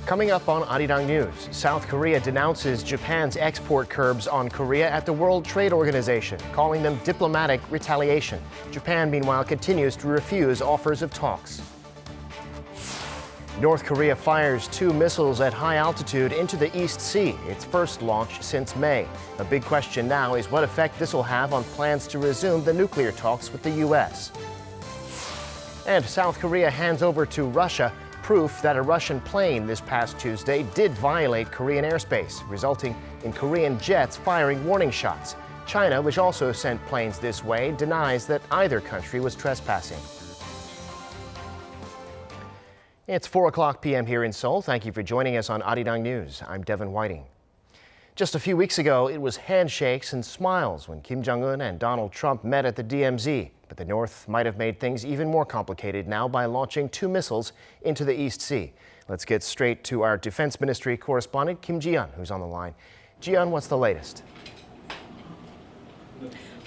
Coming up on Arirang News, South Korea denounces Japan's export curbs on Korea at the World Trade Organization, calling them diplomatic retaliation. Japan, meanwhile, continues to refuse offers of talks. North Korea fires 2 missiles at high altitude into the East Sea, its first launch since May. A big question now is what effect this will have on plans to resume the nuclear talks with the U.S. And South Korea hands over to Russia proof that a Russian plane this past Tuesday did violate Korean airspace, resulting in Korean jets firing warning shots. China, which also sent planes this way, denies that either country was trespassing. It's 4:00 p.m. here in Seoul. Thank you for joining us on Arirang News. I'm Devin Whiting. Just a few weeks ago, it was handshakes and smiles when Kim Jong-un and Donald Trump met at the DMZ. But the North might have made things even more complicated now by launching 2 missiles into the East Sea. Let's get straight to our Defense Ministry correspondent, Kim Ji-yeon, who's on the line. Ji-yeon, what's the latest?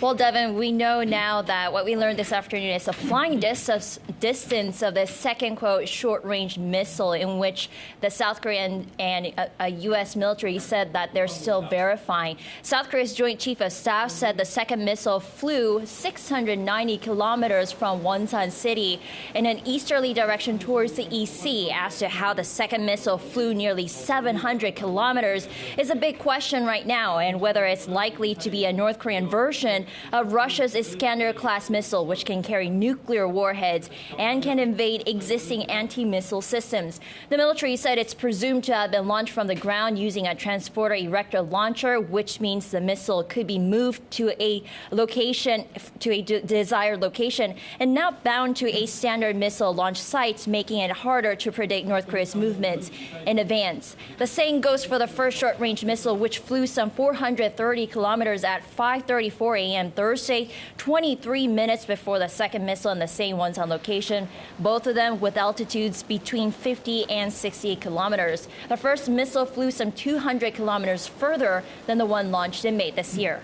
Well, Devin, we know now that what we learned this afternoon is a flying distance of the second, quote, short-range missile in which the South Korean and a U.S. military said that they're still verifying. South Korea's Joint Chief of Staff said the second missile flew 690 kilometers from Wonsan city in an easterly direction towards the East Sea. As to how the second missile flew nearly 700 kilometers is a big question right now, and whether it's likely to be a North Korean version of Russia's Iskander-class missile, which can carry nuclear warheads and can invade existing anti-missile systems. The military said it's presumed to have been launched from the ground using a transporter erector launcher, which means the missile could be moved to a location, to a desired location, and not bound to a standard missile launch site, making it harder to predict North Korea's movements in advance. The same goes for the first short-range missile, which flew some 430 kilometers at 5:34 a.m. Thursday, 23 minutes before the second missile in the same Wonsan location, both of them with altitudes between 50 and 60 kilometers. The first missile flew some 200 kilometers further than the one launched in May this year.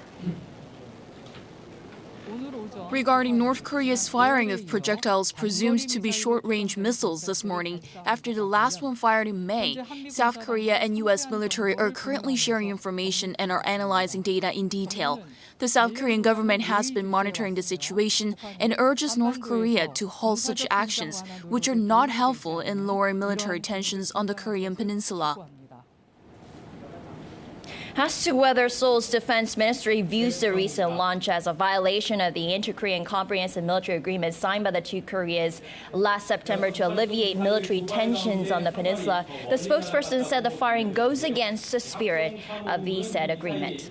Regarding North Korea's firing of projectiles presumed to be short-range missiles this morning, after the last one fired in May, South Korea and U.S. military are currently sharing information and are analyzing data in detail. The South Korean government has been monitoring the situation and urges North Korea to halt such actions, which are not helpful in lowering military tensions on the Korean peninsula. As to whether Seoul's defense ministry views the recent launch as a violation of the Inter-Korean Comprehensive Military Agreement signed by the two Koreas last September to alleviate military tensions on the peninsula, the spokesperson said the firing goes against the spirit of the said agreement.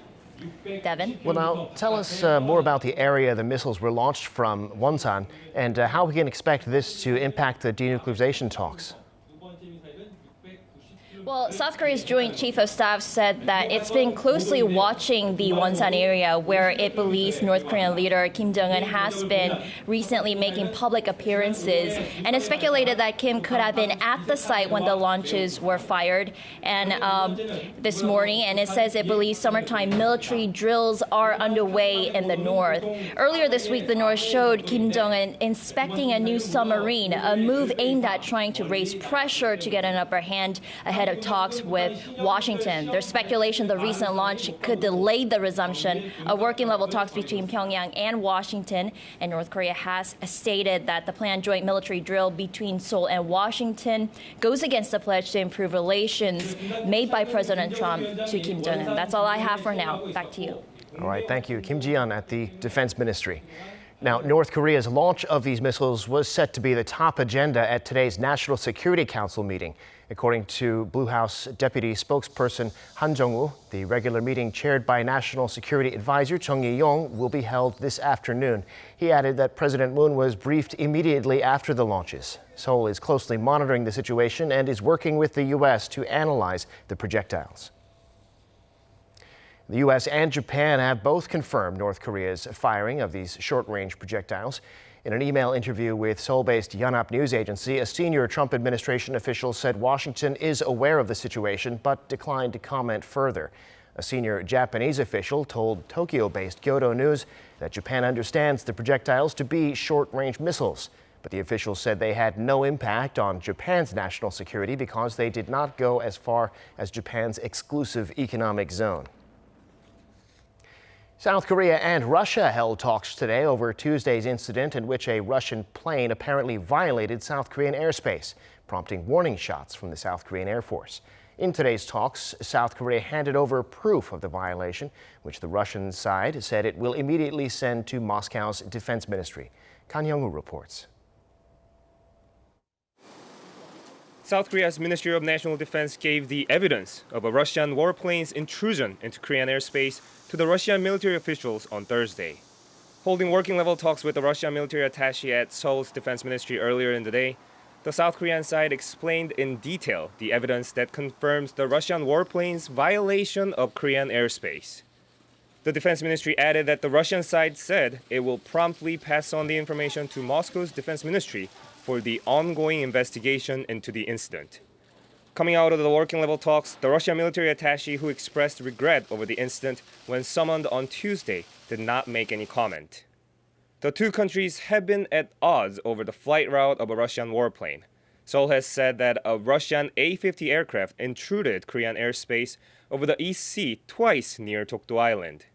Devin? Well, now, tell us more about the area the missiles were launched from, Wonsan, and how we can expect this to impact the denuclearization talks. Well, South Korea's Joint Chief of Staff said that it's been closely watching the Wonsan area where it believes North Korean leader Kim Jong-un has been recently making public appearances, and it speculated that Kim could have been at the site when the launches were fired and this morning, and it says it believes summertime military drills are underway in the north. Earlier this week, the North showed Kim Jong-un inspecting a new submarine, a move aimed at trying to raise pressure to get an upper hand ahead of talks with Washington. There's speculation the recent launch could delay the resumption of working-level talks between Pyongyang and Washington, and North Korea has stated that the planned joint military drill between Seoul and Washington goes against the pledge to improve relations made by President Trump to Kim Jong-un. That's all I have for now. Back to you. All right, thank you. Kim Ji-yeon at the Defense Ministry. Now, North Korea's launch of these missiles was set to be the top agenda at today's National Security Council meeting. According to Blue House Deputy Spokesperson Han Jong-woo, the regular meeting chaired by National Security Advisor Chung Ye-yong will be held this afternoon. He added that President Moon was briefed immediately after the launches. Seoul is closely monitoring the situation and is working with the U.S. to analyze the projectiles. The U.S. and Japan have both confirmed North Korea's firing of these short-range projectiles. In an email interview with Seoul-based Yonhap News Agency, a senior Trump administration official said Washington is aware of the situation but declined to comment further. A senior Japanese official told Tokyo-based Kyodo News that Japan understands the projectiles to be short-range missiles, But the officials said they had no impact on Japan's national security because they did not go as far as Japan's exclusive economic zone. South Korea and Russia held talks today over Tuesday's incident in which a Russian plane apparently violated South Korean airspace, prompting warning shots from the South Korean Air Force. In today's talks, South Korea handed over proof of the violation, which the Russian side said it will immediately send to Moscow's defense ministry. Kan Young-woo reports. South Korea's Ministry of National Defense gave the evidence of a Russian warplane's intrusion into Korean airspace to the Russian military officials on Thursday. Holding working-level talks with the Russian military attaché at Seoul's defense ministry earlier in the day, the South Korean side explained in detail the evidence that confirms the Russian warplane's violation of Korean airspace. The defense ministry added that the Russian side said it will promptly pass on the information to Moscow's defense ministry for the ongoing investigation into the incident. Coming out of the working-level talks, the Russian military attaché who expressed regret over the incident when summoned on Tuesday did not make any comment. The two countries have been at odds over the flight route of a Russian warplane. Seoul has said that a Russian A-50 aircraft intruded Korean airspace over the East Sea twice near Dokdo Island.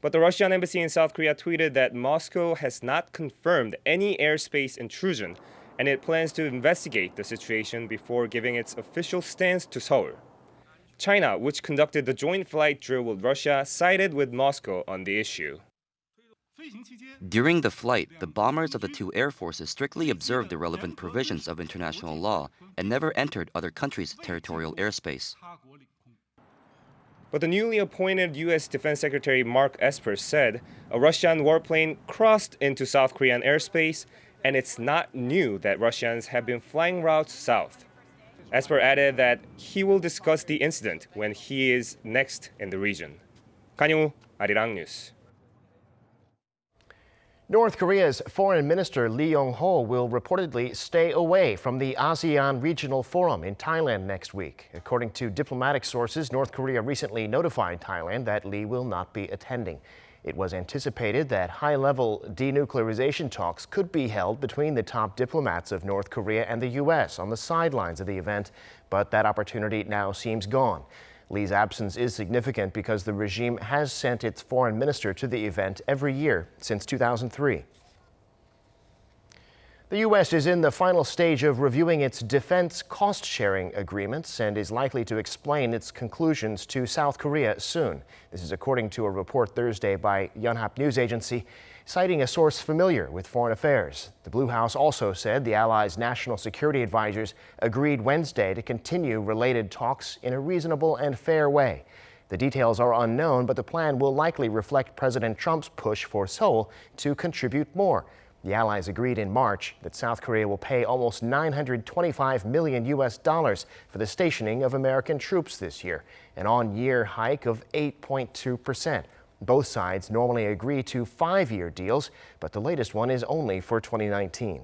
But the Russian embassy in South Korea tweeted that Moscow has not confirmed any airspace intrusion, and it plans to investigate the situation before giving its official stance to Seoul. China, which conducted the joint flight drill with Russia, sided with Moscow on the issue. During the flight, the bombers of the two air forces strictly observed the relevant provisions of international law and never entered other countries' territorial airspace. But the newly appointed U.S. Defense Secretary Mark Esper said a Russian warplane crossed into South Korean airspace, and it's not new that Russians have been flying routes south. Esper added that he will discuss the incident when he is next in the region. Kan Young-woo, Arirang News. North Korea's Foreign Minister Ri Yong-ho will reportedly stay away from the ASEAN Regional Forum in Thailand next week. According to diplomatic sources, North Korea recently notified Thailand that Lee will not be attending. It was anticipated that high-level denuclearization talks could be held between the top diplomats of North Korea and the U.S. on the sidelines of the event, but that opportunity now seems gone. Lee's absence is significant because the regime has sent its foreign minister to the event every year since 2003. The U.S. is in the final stage of reviewing its defense cost-sharing agreements and is likely to explain its conclusions to South Korea soon. This is according to a report Thursday by Yonhap News Agency, citing a source familiar with foreign affairs. The Blue House also said the allies' national security advisors agreed Wednesday to continue related talks in a reasonable and fair way. The details are unknown, but the plan will likely reflect President Trump's push for Seoul to contribute more. The allies agreed in March that South Korea will pay almost $925 million for the stationing of American troops this year, an on-year hike of 8.2%. Both sides normally agree to 5-year deals, but the latest one is only for 2019.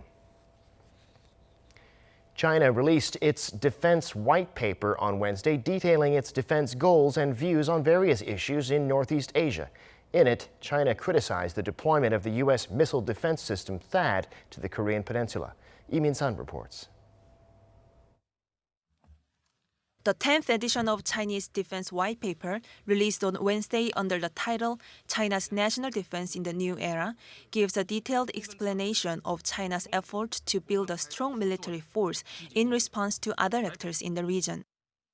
China released its defense white paper on Wednesday, detailing its defense goals and views on various issues in Northeast Asia. In it, China criticized the deployment of the U.S. missile defense system THAAD to the Korean Peninsula. Lee Min-sun reports. The 10th edition of Chinese Defense White Paper, released on Wednesday under the title China's National Defense in the New Era, gives a detailed explanation of China's effort to build a strong military force in response to other actors in the region.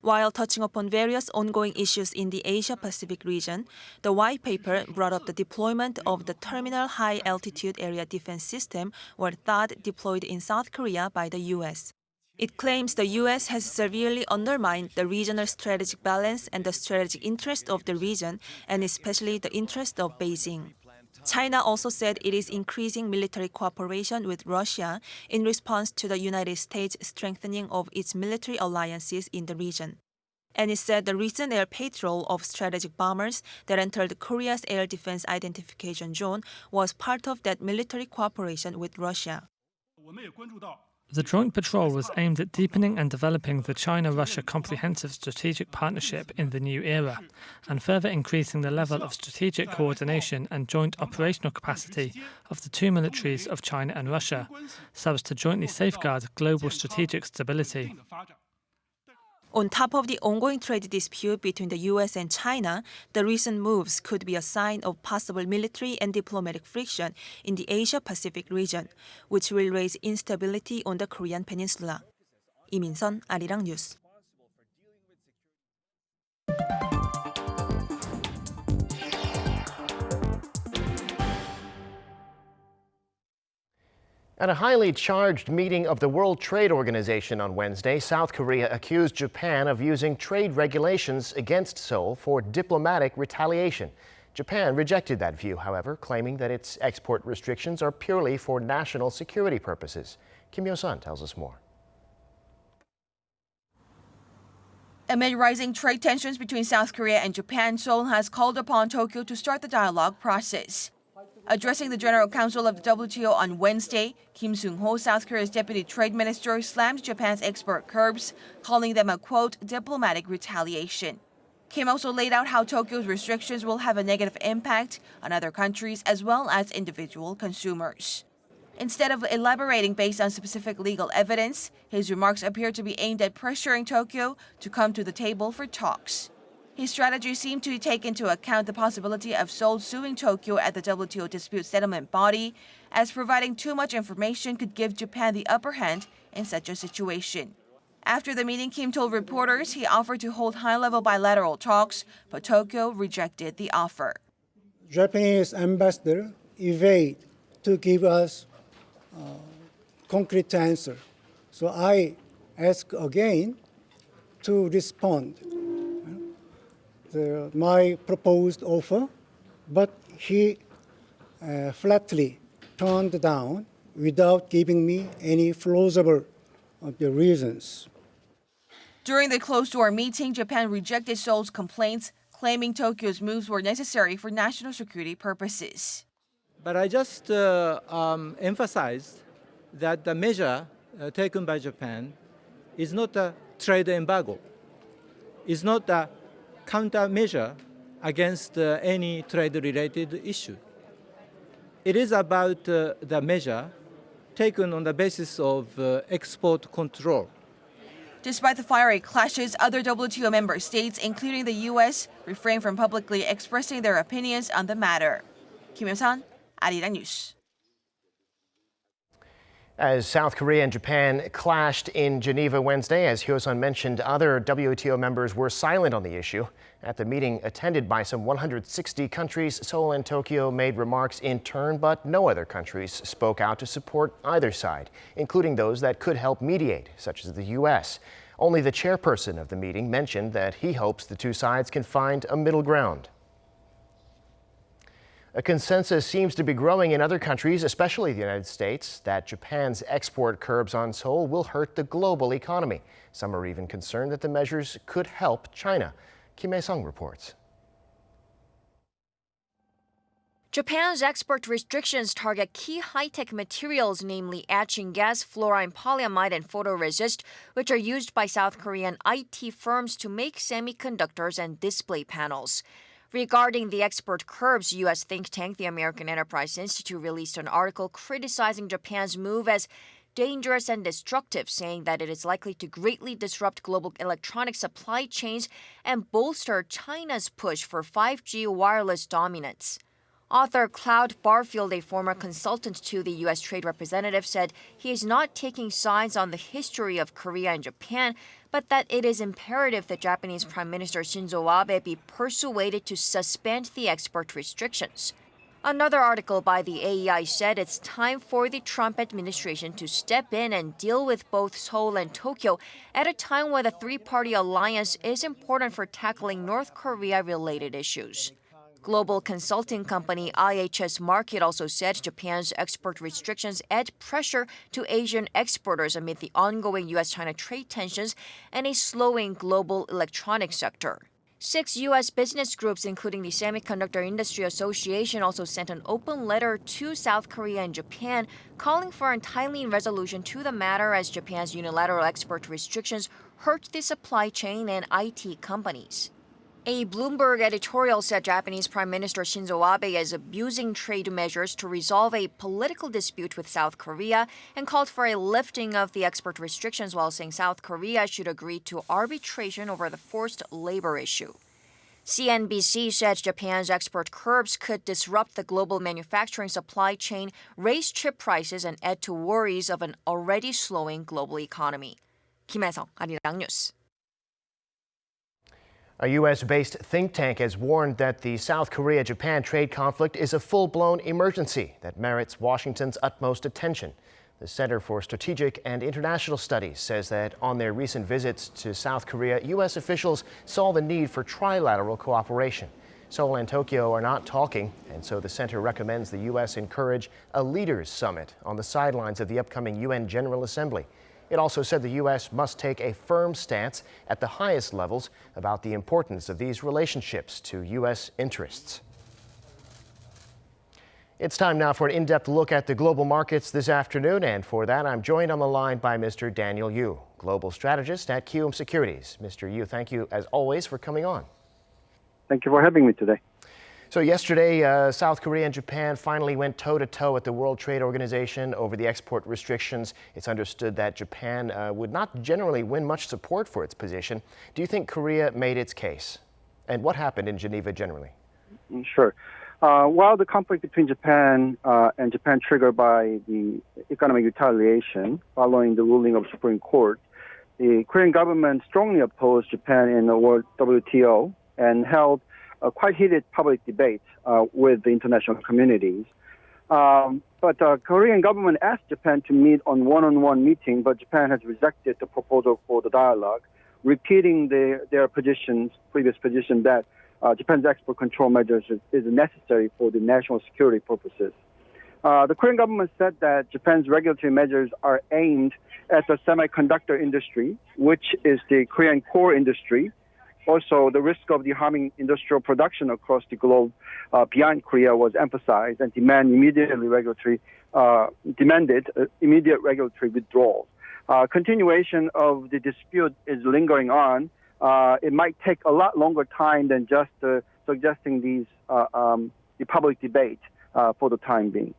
While touching upon various ongoing issues in the Asia-Pacific region, the white paper brought up the deployment of the Terminal High Altitude Area Defense System, or THAAD, deployed in South Korea by the U.S. It claims the U.S. has severely undermined the regional strategic balance and the strategic interest of the region, and especially the interest of Beijing. China also said it is increasing military cooperation with Russia in response to the United States' strengthening of its military alliances in the region. And it said the recent air patrol of strategic bombers that entered Korea's air defense identification zone was part of that military cooperation with Russia. The joint patrol was aimed at deepening and developing the China-Russia Comprehensive Strategic Partnership in the new era, and further increasing the level of strategic coordination and joint operational capacity of the two militaries of China and Russia, so as to jointly safeguard global strategic stability. On top of the ongoing trade dispute between the U.S. and China, the recent moves could be a sign of possible military and diplomatic friction in the Asia-Pacific region, which will raise instability on the Korean peninsula. 이민선, 아리랑 뉴스. At a highly charged meeting of the World Trade Organization on Wednesday, South Korea accused Japan of using trade regulations against Seoul for diplomatic retaliation. Japan rejected that view, however, claiming that its export restrictions are purely for national security purposes. Kim Yo-sun tells us more. Amid rising trade tensions between South Korea and Japan, Seoul has called upon Tokyo to start the dialogue process. Addressing the General Council of the WTO on Wednesday, Kim Seung-ho, South Korea's deputy trade minister, slammed Japan's export curbs, calling them a, quote, diplomatic retaliation. Kim also laid out how Tokyo's restrictions will have a negative impact on other countries as well as individual consumers. Instead of elaborating based on specific legal evidence, his remarks appear to be aimed at pressuring Tokyo to come to the table for talks. His strategy seemed to take into account the possibility of Seoul suing Tokyo at the WTO dispute settlement body, as providing too much information could give Japan the upper hand in such a situation. After the meeting, Kim told reporters he offered to hold high-level bilateral talks, but Tokyo rejected the offer. Japanese ambassador evaded to give us concrete answer. So I ask again to respond my proposed offer, but he flatly turned down without giving me any plausible reasons. During the closed-door meeting, Japan rejected Seoul's complaints, claiming Tokyo's moves were necessary for national security purposes. But I just emphasized that the measure taken by Japan is not a trade embargo. It's not a countermeasure against any trade-related issue. It is about the measure taken on the basis of export control. Despite the fiery clashes, other WTO member states, including the U.S., refrained from publicly expressing their opinions on the matter. Kim Yo-sun, Arirang News. As South Korea and Japan clashed in Geneva Wednesday, as Hyo-sun mentioned, other WTO members were silent on the issue. At the meeting attended by some 160 countries, Seoul and Tokyo made remarks in turn, but no other countries spoke out to support either side, including those that could help mediate, such as the U.S. Only the chairperson of the meeting mentioned that he hopes the two sides can find a middle ground. A consensus seems to be growing in other countries, especially the United States, that Japan's export curbs on Seoul will hurt the global economy. Some are even concerned that the measures could help China. Kim Hae-sung reports. Japan's export restrictions target key high-tech materials, namely etching gas, fluorine polyamide, and photoresist, which are used by South Korean IT firms to make semiconductors and display panels. Regarding the export curbs, U.S. think tank the American Enterprise Institute released an article criticizing Japan's move as dangerous and destructive, saying that it is likely to greatly disrupt global electronic supply chains and bolster China's push for 5G wireless dominance. Author Cloud Barfield, a former consultant to the U.S. Trade Representative, said he is not taking sides on the history of Korea and Japan, but that it is imperative that Japanese Prime Minister Shinzo Abe be persuaded to suspend the export restrictions. Another article by the AEI said it's time for the Trump administration to step in and deal with both Seoul and Tokyo at a time when the three-party alliance is important for tackling North Korea-related issues. Global consulting company IHS Markit also said Japan's export restrictions add pressure to Asian exporters amid the ongoing U.S.-China trade tensions and a slowing global electronics sector. 6 U.S. business groups, including the Semiconductor Industry Association, also sent an open letter to South Korea and Japan calling for a timely resolution to the matter as Japan's unilateral export restrictions hurt the supply chain and IT companies. A Bloomberg editorial said Japanese Prime Minister Shinzo Abe is abusing trade measures to resolve a political dispute with South Korea and called for a lifting of the export restrictions while saying South Korea should agree to arbitration over the forced labor issue. CNBC said Japan's export curbs could disrupt the global manufacturing supply chain, raise chip prices, and add to worries of an already slowing global economy. 김혜성, 아리랑 뉴스. A U.S.-based think tank has warned that the South Korea-Japan trade conflict is a full-blown emergency that merits Washington's utmost attention. The Center for Strategic and International Studies says that on their recent visits to South Korea, U.S. officials saw the need for trilateral cooperation. Seoul and Tokyo are not talking, and so the center recommends the U.S. encourage a leaders' summit on the sidelines of the upcoming UN General Assembly. It also said the U.S. must take a firm stance at the highest levels about the importance of these relationships to U.S. interests. It's time now for an in-depth look at the global markets this afternoon, and for that I'm joined on the line by Mr. Daniel Yu, global strategist at QM Securities. Mr. Yu, thank you as always for coming on. Thank you for having me today. So yesterday, South Korea and Japan finally went toe-to-toe at the World Trade Organization over the export restrictions. It's understood that Japan would not generally win much support for its position. Do you think Korea made its case? And what happened in Geneva generally? Sure. While the conflict between Japan and Japan triggered by the economic retaliation following the ruling of the Supreme Court, the Korean government strongly opposed Japan in the World WTO and held a quite heated public debate with the international communities. But the Korean government asked Japan to meet on one-on-one meeting, but Japan has rejected the proposal for the dialogue, repeating their previous position that Japan's export control measures is necessary for the national security purposes. The Korean government said that Japan's regulatory measures are aimed at the semiconductor industry, which is the Korean core industry. Also, the risk of harming industrial production across the globe beyond Korea was emphasized and demanded immediate regulatory withdrawal. Continuation of the dispute is lingering on. It might take a lot longer time than just suggesting the public debate for the time being.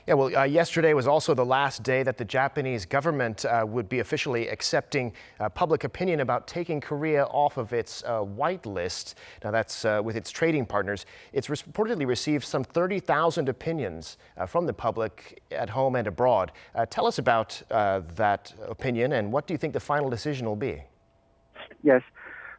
Yeah, well, yesterday was also the last day that the Japanese government would be officially accepting public opinion about taking Korea off of its white list. Now, that's with its trading partners. It's reportedly received some 30,000 opinions from the public at home and abroad. Tell us about that opinion, and what do you think the final decision will be? Yes.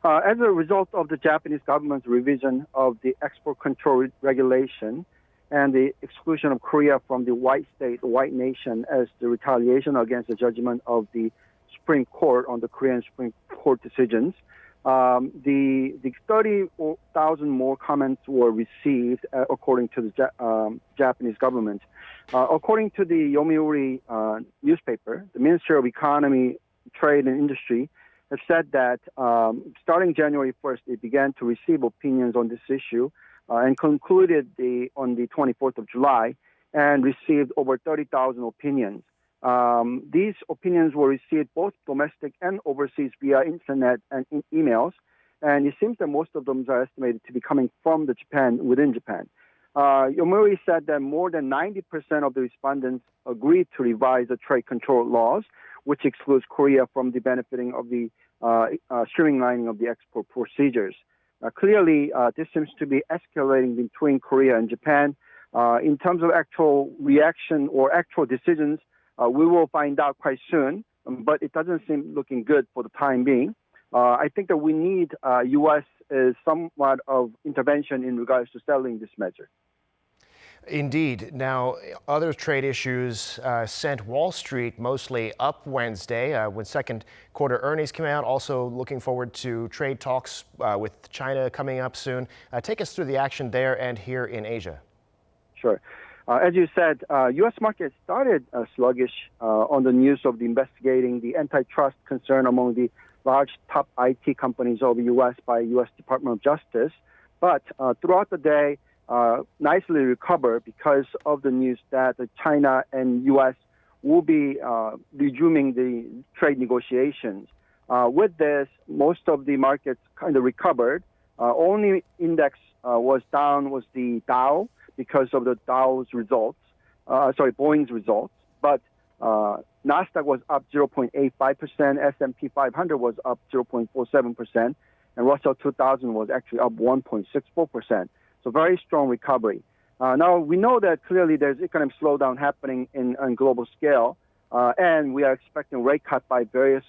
As a result of the Japanese government's revision of the export control regulation, and the exclusion of Korea from the white state, white nation, as the retaliation against the judgment of the Supreme Court on the Korean Supreme Court decisions. The 30,000 more comments were received, according to the Japanese government. According to the Yomiuri newspaper, the Ministry of Economy, Trade and Industry has said that starting January 1st, it began to receive opinions on this issue, and concluded on the 24th of July and received over 30,000 opinions. These opinions were received both domestic and overseas via internet and emails, and it seems that most of them are estimated to be coming from within Japan. Yomiuri said that more than 90% of the respondents agreed to revise the trade control laws, which excludes Korea from the benefiting of the streamlining of the export procedures. Clearly, this seems to be escalating between Korea and Japan. In terms of actual reaction or actual decisions, we will find out quite soon, but it doesn't seem looking good for the time being. I think that we need U.S. somewhat of intervention in regards to settling this measure. Indeed. Now, other trade issues sent Wall Street mostly up Wednesday when second quarter earnings came out. Also looking forward to trade talks with China coming up soon. Take us through the action there and here in Asia. Sure. As you said, U.S. market started sluggish on the news of the investigating the antitrust concern among the large top IT companies of the U.S. by U.S. Department of Justice. But throughout the day, nicely recovered because of the news that China and U.S. will be resuming the trade negotiations. With this, most of the markets kind of recovered. Only index was down was the Dow because of the Dow's results, Boeing's results. But Nasdaq was up 0.85%, S&P 500 was up 0.47%, and Russell 2000 was actually up 1.64%. So very strong recovery. Now, we know that clearly there's economic slowdown happening on global scale, and we are expecting rate cut by various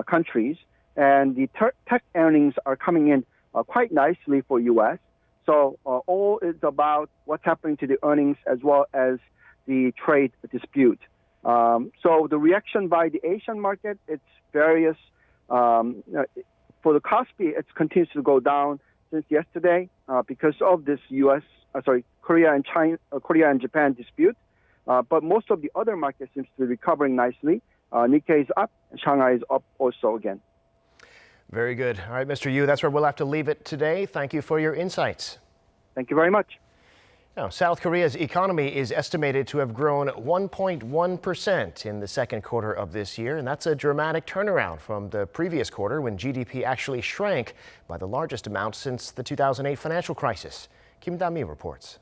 countries. And the tech earnings are coming in quite nicely for U.S. So all is about what's happening to the earnings as well as the trade dispute. So the reaction by the Asian market, it's various. For the Kospi, it continues to go down since yesterday because of this Korea and Japan dispute. But most of the other markets seems to be recovering nicely. Nikkei is up, Shanghai is up also again. Very good. All right, Mr. Yu, that's where we'll have to leave it today. Thank you for your insights. Thank you very much. Now, South Korea's economy is estimated to have grown 1.1% in the second quarter of this year, and that's a dramatic turnaround from the previous quarter when GDP actually shrank by the largest amount since the 2008 financial crisis. Kim Da-mi reports.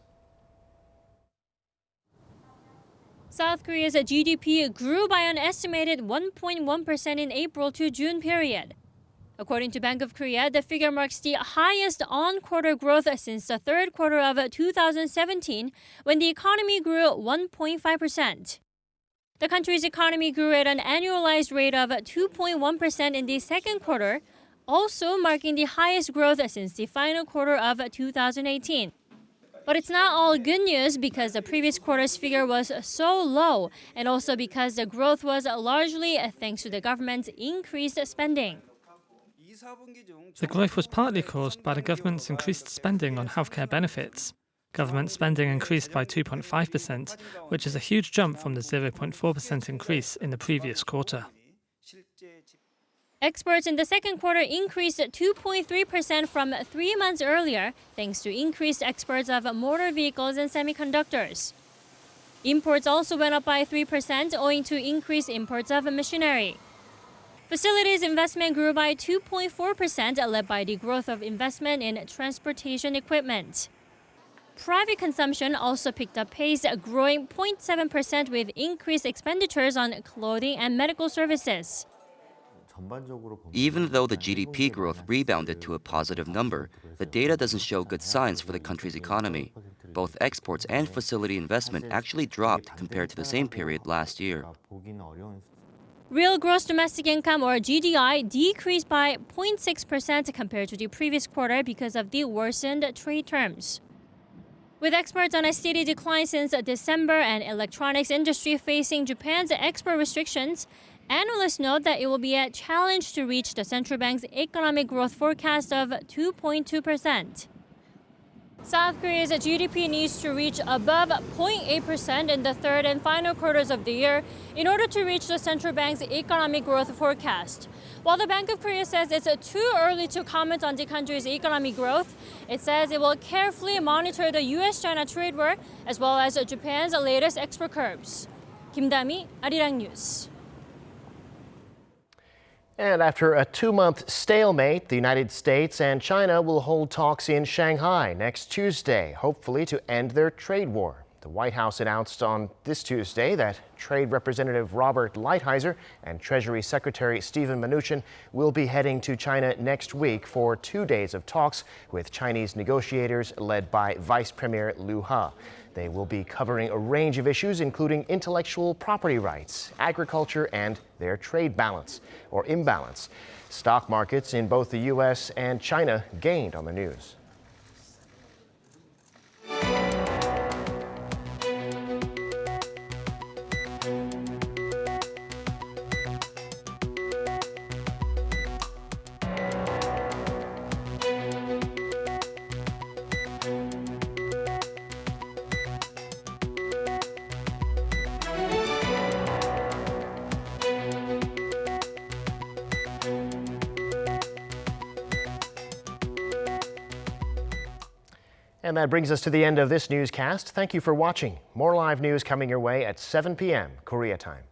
South Korea's GDP grew by an estimated 1.1% in April to June period. According to Bank of Korea, the figure marks the highest on-quarter growth since the third quarter of 2017, when the economy grew 1.5%. The country's economy grew at an annualized rate of 2.1% in the second quarter, also marking the highest growth since the final quarter of 2018. But it's not all good news because the previous quarter's figure was so low, and also because the growth was largely thanks to the government's increased spending. The growth was partly caused by the government's increased spending on healthcare benefits. Government spending increased by 2.5%, which is a huge jump from the 0.4% increase in the previous quarter. Exports in the second quarter increased 2.3% from 3 months earlier, thanks to increased exports of motor vehicles and semiconductors. Imports also went up by 3% owing to increased imports of machinery. Facilities investment grew by 2.4%, led by the growth of investment in transportation equipment. Private consumption also picked up pace, growing 0.7% with increased expenditures on clothing and medical services. Even though the GDP growth rebounded to a positive number, the data doesn't show good signs for the country's economy. Both exports and facility investment actually dropped compared to the same period last year. Real gross domestic income, or GDI, decreased by 0.6% compared to the previous quarter because of the worsened trade terms. With exports on a steady decline since December and electronics industry facing Japan's export restrictions, analysts note that it will be a challenge to reach the central bank's economic growth forecast of 2.2%. South Korea's GDP needs to reach above 0.8% in the third and final quarters of the year in order to reach the central bank's economic growth forecast. While the Bank of Korea says it's too early to comment on the country's economic growth, it says it will carefully monitor the U.S.-China trade war as well as Japan's latest export curbs. Kim Da-mi, Arirang News. And after a 2-month stalemate, the United States and China will hold talks in Shanghai next Tuesday, hopefully to end their trade war. The White House announced on this Tuesday that Trade Representative Robert Lighthizer and Treasury Secretary Steven Mnuchin will be heading to China next week for 2 days of talks with Chinese negotiators led by Vice Premier Liu He. They will be covering a range of issues, including intellectual property rights, agriculture, and their trade balance or imbalance. Stock markets in both the U.S. and China gained on the news. And that brings us to the end of this newscast. Thank you for watching. More live news coming your way at 7 p.m. Korea time.